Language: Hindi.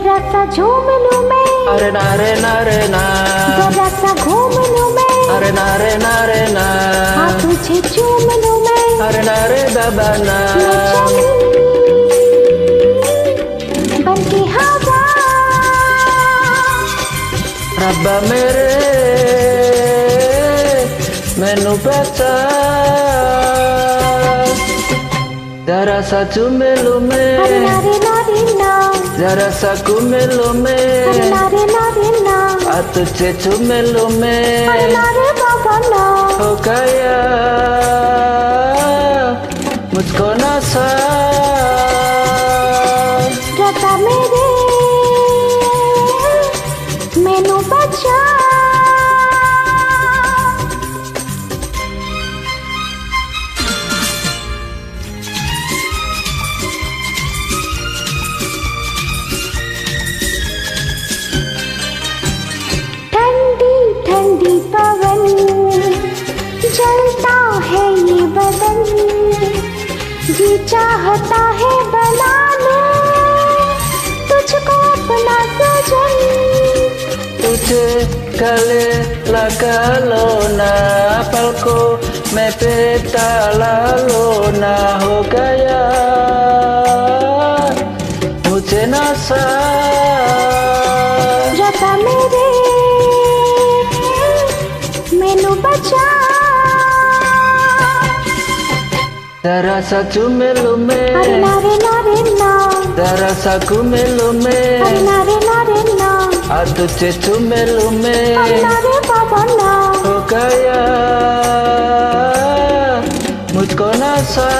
जरा सा झूम लूं मैं, अरे नारे नारे ना, जरा सा घूम लूं मैं, अरे नारे नारे ना, हाँ तुझे चूम लूं मैं, अरे नारे बाबा ना। मैं चली बनके हवा, रब्बा मेरे मैनू बचा, जरा सा चूम लूं मैं, अरे नारे नारे ना, जरा सा घूम लूं अरे मैं, नारे नारे ना, आ तुझे चूम लूं अरे मैं। नारे बाबा ना, हो गया मुझको नशा, रब्बा मेरे मैनू बचा। ठंडी ठंडी पवन जलता है ये बदन, जी चाहता है बना लो तुझको अपना सजन। तुझे गले लगा लो ना, पलकों में डाला लो ना, हो गया मुझे नशा, रब्बा मेरे मैनू बचा, जरा सा चूम लूं अरे मैं, नारे नारे ना, जरा सा घूम लूं अरे मैं, नारे नारे ना, आ तुझे चूम लूं अरे मैं। नारे बाबा ना, हो गया मुझको नशा।